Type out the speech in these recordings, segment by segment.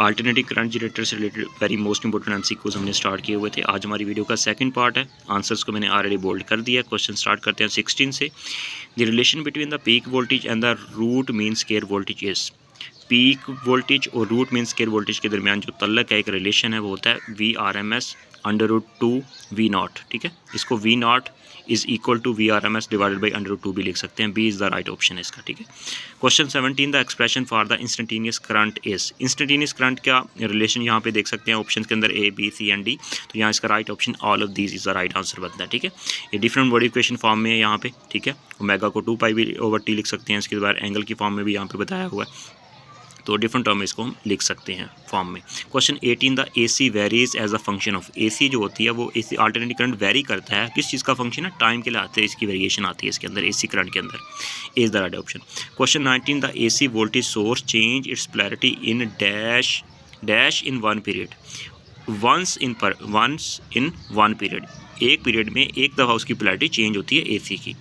Alternative current generator से related very most important MCQs हमने start किए हुए थे। आज हमारी वीडियो का सेकंड पार्ट है। आंसर्स को मैंने ऑलरेडी बोल्ड कर दिया। क्वेश्चन स्टार्ट करते हैं 16 से। The relation between the peak voltage and the root mean square voltage is. Peak voltage और रूट मीन स्क्वायर वोल्टेज के दरमियान जो तल्लक है, एक रिलेशन है, वो होता है VRMS √2 V0। ठीक है, इसको V0 is equal to VRMS divided by √2 भी लिख सकते हैं। B is the right option है इसका। ठीक है, question 17 the expression for the instantaneous current is. Instantaneous current का रिलेशन यहाँ पे देख सकते हैं ऑप्शन के अंदर A, B, C and D। तो यहाँ इसका right option all of these is the right answer बनता है। ठीक है, ये डिफरेंट मॉडिफिकेशन फॉर्म में है यहाँ पे। ठीक है, ओमेगा को 2π/T लिख सकते हैं। इसके बाद एंगल की फॉर्म में भी यहाँ पे बताया हुआ है, तो डिफरेंट टर्म इसको हम लिख सकते हैं फॉर्म में। Question 18 the AC varies as a function of. AC जो होती है वो AC अल्टरनेटिव करंट वेरी करता है। किस चीज़ का फंक्शन है? टाइम के लिए आते हैं, इसकी वेरिएशन आती है इसके अंदर, AC करंट के अंदर। Is the right option. Question 19 the AC voltage source change its polarity in dash in one period once in one period. एक पीरियड में एक दफ़ा उसकी पोलैरिटी चेंज होती है AC की।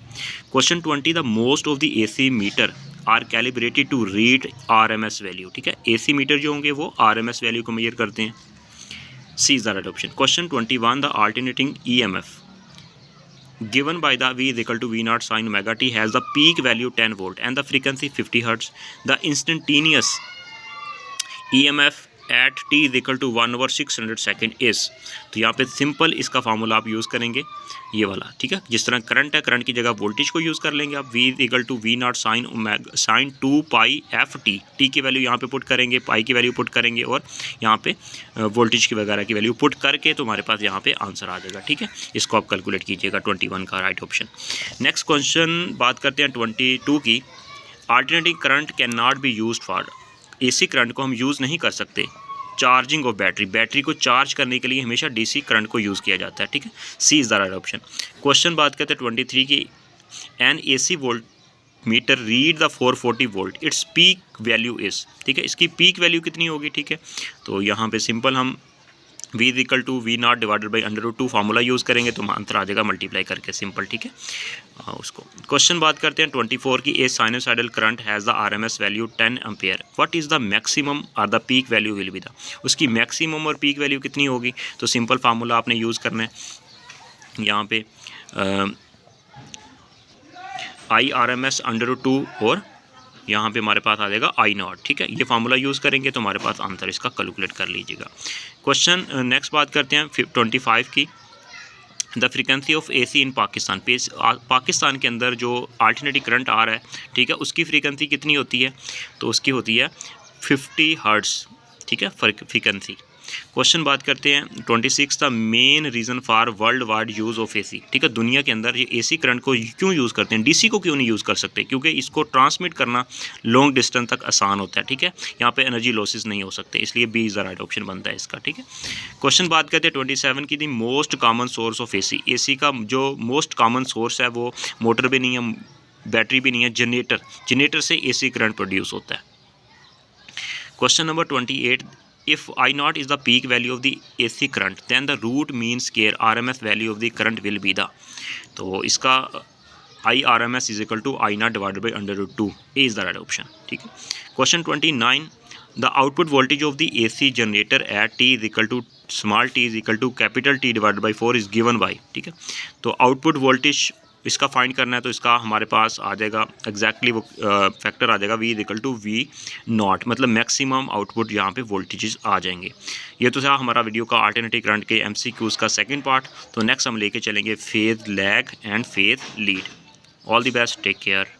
Question 20 the most of the AC meter are calibrated to read RMS value. ठीक है, AC मीटर जो होंगे वो RMS वैल्यू को मेजर करते हैं। C is the right option. Question 21 the alternating EMF given by the V is equal to V0 sin omega t has the peak value 10 volt and the frequency 50 hertz. The instantaneous EMF at t is equal to 1/600 second is. तो यहाँ पे simple इसका formula आप use करेंगे, ये वाला। ठीक है, जिस तरह करंट है, करंट की जगह वोल्टेज को यूज़ कर लेंगे आप। V is equal to V0 sin 2π/Ft। T की वैल्यू यहाँ पे पुट करेंगे, पाई की वैल्यू पुट करेंगे और यहाँ पे वोल्टेज की वगैरह की वैल्यू पुट करके तो हमारे पास यहाँ पे आंसर आ जाएगा। ठीक है, इसको आप कैलकुलेट कीजिएगा। 21 का राइट ऑप्शन। नेक्स्ट क्वेश्चन बात करते हैं 22 की। Alternative current can not be used for. AC current को हम यूज़ नहीं कर सकते चार्जिंग ऑफ बैटरी। बैटरी को चार्ज करने के लिए हमेशा DC करंट को यूज़ किया जाता है। ठीक है, C is the right option. Question बात करते हैं 23 की। An AC volt meter read the 440 volt, it's peak value is. ठीक है, इसकी पीक वैल्यू कितनी होगी? ठीक है, तो यहाँ पे सिंपल हम V is equal to V0 divided by √2 formula use करेंगे तो आंसर आ जाएगा मल्टीप्लाई करके, सिंपल। ठीक है, उसको क्वेश्चन बात करते हैं 24 की। A sinusoidal current has the RMS value 10 ampere, what is the maximum और the peak value will be the. उसकी मैक्सिमम और पीक वैल्यू कितनी होगी? तो सिंपल फार्मूला आपने यूज़ करना है यहाँ पे IRMS √2 और यहाँ पे हमारे पास आ जाएगा I0। ठीक है, ये फार्मूला यूज़ करेंगे तो हमारे पास आंसर इसका कैलकुलेट कर लीजिएगा। क्वेश्चन नेक्स्ट बात करते हैं 25 की। द फ्रीक्वेंसी ऑफ AC इन पाकिस्तान। पाकिस्तान के अंदर जो अल्टरनेटिव करंट आ रहा है, ठीक है, उसकी फ्रीक्वेंसी कितनी होती है? तो उसकी होती है 50 हर्ट्ज़। ठीक है, फ्रीक्वेंसी। क्वेश्चन बात करते हैं 26 the main reason for world wide use of AC। ठीक है, दुनिया के अंदर ये AC करंट को क्यों यूज़ करते हैं, DC को क्यों नहीं यूज़ कर सकते? क्योंकि इसको ट्रांसमिट करना लॉन्ग डिस्टेंस तक आसान होता है। ठीक है, यहाँ पे एनर्जी लॉसेस नहीं हो सकते, इसलिए B is the right option बनता है इसका। ठीक है, क्वेश्चन बात करते हैं 27 की। The most common source of AC का जो मोस्ट कॉमन सोर्स है वो मोटर भी नहीं है, बैटरी भी नहीं है, जनरेटर से AC करंट प्रोड्यूस होता है। Question number 28 if I0 is the peak value of the AC current then the root mean square RMS value of the current will be the। तो इसका IRMS is equal to I0 divided by √2 is the right option। ठीक है, question 29 the output voltage of the AC generator at T is equal to small t is equal to capital T divided by 4 is given by। ठीक है, तो output voltage इसका find करना है तो इसका हमारे पास आ जाएगा एग्जैक्टली वो फैक्टर आ जाएगा V is equal to V0, मतलब मैक्सिमम आउटपुट यहाँ पे वोल्टेजेस आ जाएंगे। ये तो था हमारा वीडियो का अल्टरनेटिव करंट के MCQs का सेकंड पार्ट। तो नेक्स्ट हम लेके चलेंगे phase lag and phase lead. All the best, take care.